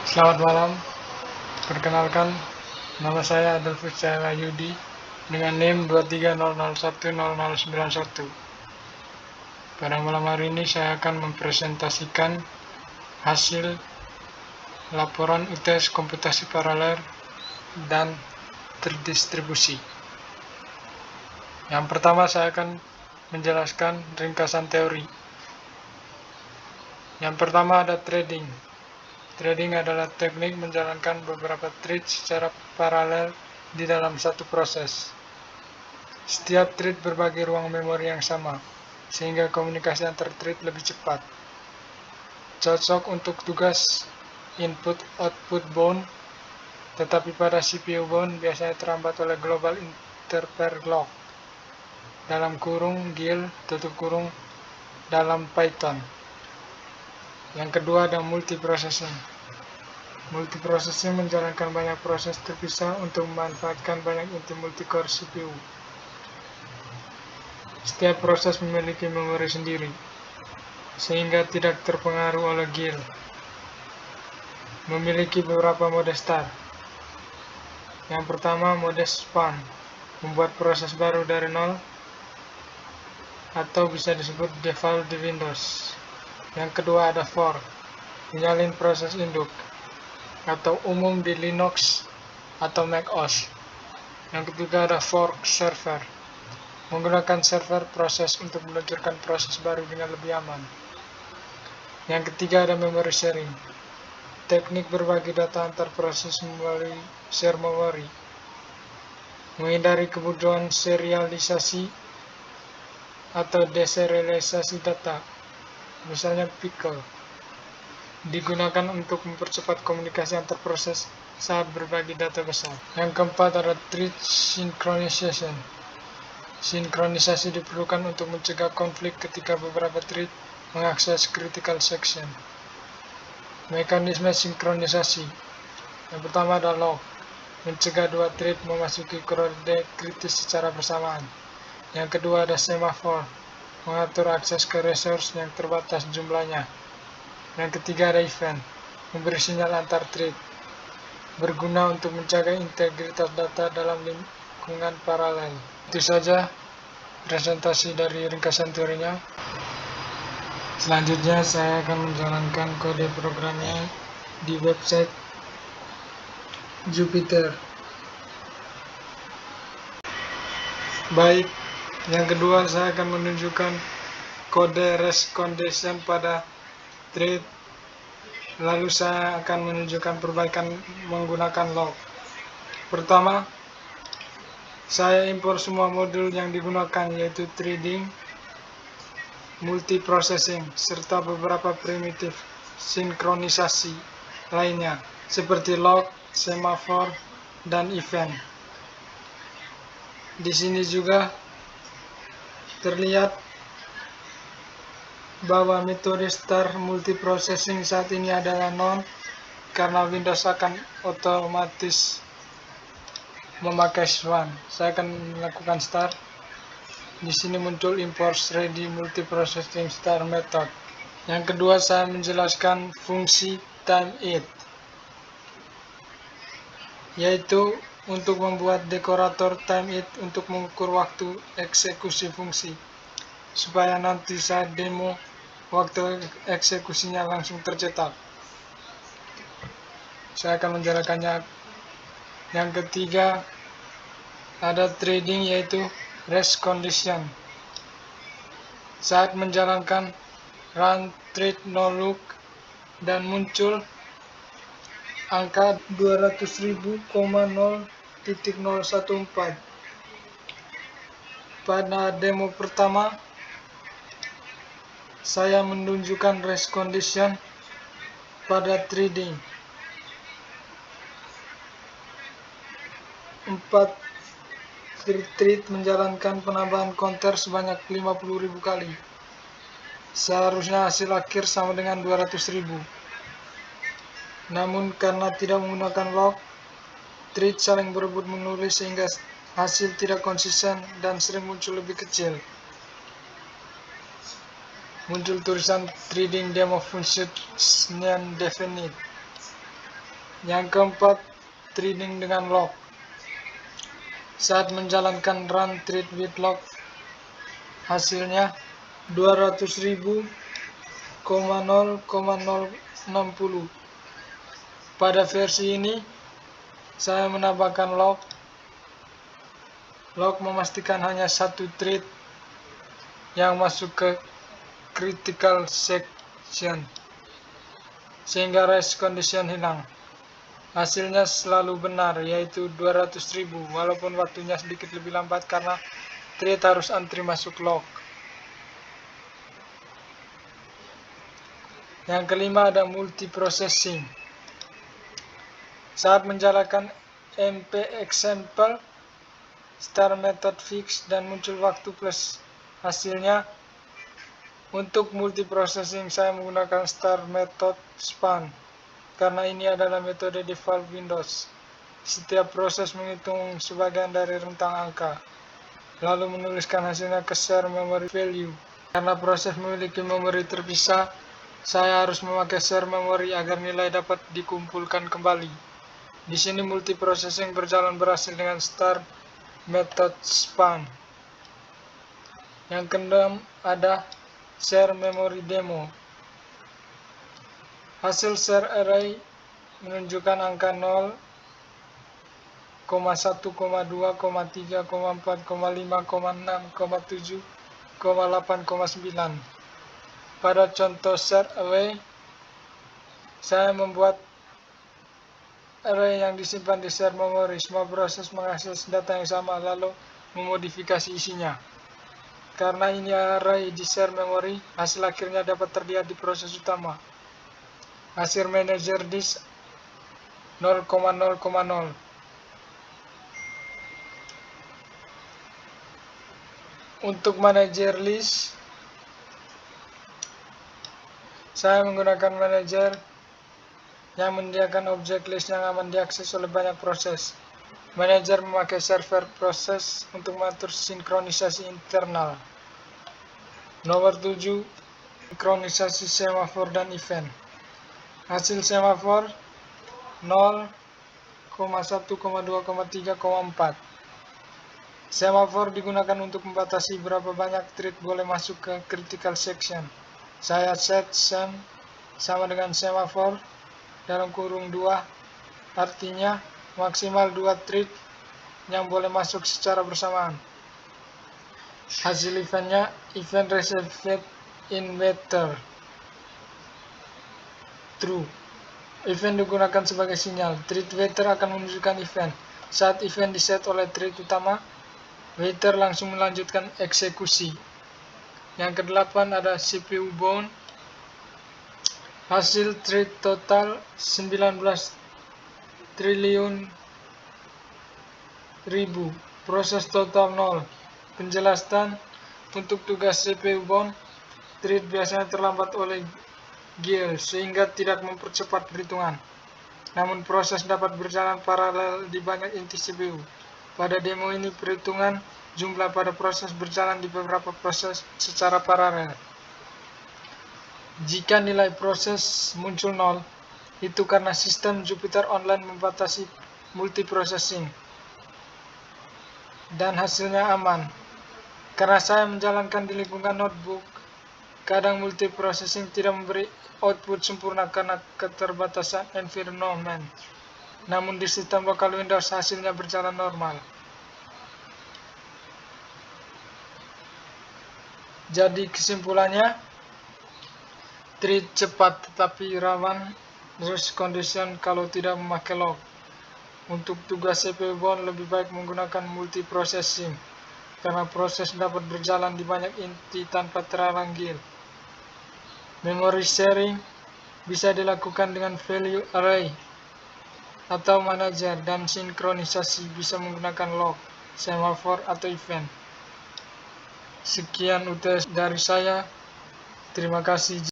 Selamat malam, perkenalkan nama saya Adolfus Cahyayudi dengan NIM 230010091. Pada malam hari ini saya akan mempresentasikan hasil laporan UTS komputasi paralel dan terdistribusi. Yang pertama saya akan menjelaskan ringkasan teori. Yang pertama ada trading. Trading adalah teknik menjalankan beberapa trade secara paralel di dalam satu proses. Setiap trade berbagi ruang memori yang sama, sehingga komunikasi antar trade lebih cepat. Cocok untuk tugas input-output bound, tetapi pada CPU bound biasanya terhambat oleh global interrupt lock (GIL) dalam Python. Yang kedua ada multiprocessing. Multiprocessing menjalankan banyak proses terpisah untuk memanfaatkan banyak inti multicore CPU. Setiap proses memiliki memori sendiri, sehingga tidak terpengaruh oleh GIL. Memiliki beberapa mode start. Yang pertama mode span, membuat proses baru dari nol, atau bisa disebut default di Windows. Yang kedua ada fork, menyalin proses induk, atau umum di Linux atau macOS. Yang ketiga ada fork server, menggunakan server proses untuk meluncurkan proses baru dengan lebih aman. Yang ketiga ada memory sharing, teknik berbagi data antar proses melalui share memory, menghindari kebutuhan serialisasi atau deserialisasi data, misalnya pickle, digunakan untuk mempercepat komunikasi antar proses saat berbagi data besar. Yang keempat ada thread synchronization. Sinkronisasi diperlukan untuk mencegah konflik ketika beberapa thread mengakses critical section. Mekanisme sinkronisasi. Yang pertama ada lock, mencegah dua thread memasuki kode kritis secara bersamaan. Yang kedua ada semaphore, mengatur akses ke resource yang terbatas jumlahnya. Yang ketiga ada event, memberi sinyal antar thread, berguna untuk menjaga integritas data dalam lingkungan paralel. Itu saja presentasi dari ringkasan teorinya. Selanjutnya saya akan menjalankan kode programnya di website Jupyter. Baik, yang kedua saya akan menunjukkan kode rest condition pada thread. Lalu saya akan menunjukkan perbaikan menggunakan log. Pertama, saya impor semua modul yang digunakan, yaitu threading, multiprocessing, serta beberapa primitif sinkronisasi lainnya seperti log, semaphore, dan event. Di sini juga terlihat bahwa metode start multiprocessing saat ini adalah none karena Windows akan otomatis memakai swan. Saya akan melakukan start. Di sini muncul import ready multiprocessing start method. Yang kedua saya menjelaskan fungsi timeIt, yaitu untuk membuat dekorator timeIt untuk mengukur waktu eksekusi fungsi, supaya nanti saat demo waktu eksekusinya langsung tercetak. Saya akan menjalankannya. Yang ketiga ada trading, yaitu rest condition. Saat menjalankan run thread no look dan muncul angka 200.000,0.014. Pada demo pertama saya menunjukkan rest condition pada trading 4 thread menjalankan penambahan counter sebanyak 50.000 kali. Seharusnya hasil akhir sama dengan 200.000. Namun karena tidak menggunakan log, thread saling berebut menulis sehingga hasil tidak konsisten dan sering muncul lebih kecil. Muncul tulisan trading demo function definite. Yang keempat, threading dengan lock. Saat menjalankan run thread with lock, hasilnya 200.000,060. Pada versi ini, saya menambahkan lock. Lock memastikan hanya satu thread yang masuk ke critical section, sehingga race condition hilang. Hasilnya selalu benar, yaitu 200.000, walaupun waktunya sedikit lebih lambat karena thread harus antri masuk lock. Yang kelima ada multiprocessing. Saat menjalankan mp example, star method fix, dan muncul waktu plus hasilnya. Untuk multiprocessing saya menggunakan star method span, karena ini adalah metode default Windows. Setiap proses menghitung sebagian dari rentang angka, lalu menuliskan hasilnya ke share memory value. Karena proses memiliki memori terpisah, saya harus memakai share memory agar nilai dapat dikumpulkan kembali. Di sini multiprocessing berjalan berhasil dengan star method span. Yang keenam ada share memory demo. Hasil share array menunjukkan angka 0, 1, 2, 3, 4, 5, 6, 7, 8, 9. Pada contoh share array, saya membuat array yang disimpan di share memory. Semua proses mengakses data yang sama lalu memodifikasi isinya. Karena ini array di share memory, hasil akhirnya dapat terlihat di proses utama. Hasil manager disk 0,0,0. Untuk manager list, saya menggunakan manager yang menyediakan objek list yang aman diakses oleh banyak proses. Manager memakai server proses untuk mengatur sinkronisasi internal. Nomor 7, sinkronisasi semafor dan event. Hasil semafor 0, 1, 2, 3, 4. Semafor digunakan untuk membatasi berapa banyak thread boleh masuk ke critical section. Saya set sem sama dengan semafor dalam kurung 2, artinya maksimal 2 thread yang boleh masuk secara bersamaan. Hasil eventnya, event received in waiter true. Event digunakan sebagai sinyal. Thread waiter akan menunjukkan event. Saat event diset oleh thread utama, waiter langsung melanjutkan eksekusi. Yang ke-8 ada CPU bound. Hasil thread total 19 triliun ribu. Proses total 0. Penjelasan, untuk tugas CPU bound, thread biasanya terlambat oleh GL sehingga tidak mempercepat perhitungan. Namun proses dapat berjalan paralel di banyak inti CPU. Pada demo ini perhitungan jumlah pada proses berjalan di beberapa proses secara paralel. Jika nilai proses muncul 0, itu karena sistem Jupyter Online membatasi multiprocessing dan hasilnya aman. Karena saya menjalankan di lingkungan notebook, kadang multiprocessing tidak memberi output sempurna karena keterbatasan environment. Namun di sistem lokal Windows hasilnya berjalan normal. Jadi kesimpulannya, thread cepat tetapi rawan race condition kalau tidak memakai lock. Untuk tugas CPU bound lebih baik menggunakan multiprocessing karena proses dapat berjalan di banyak inti tanpa terhalang GL. Memory sharing bisa dilakukan dengan value array atau manager, dan sinkronisasi bisa menggunakan lock, semafor, atau event. Sekian UTS dari saya. Terima kasih.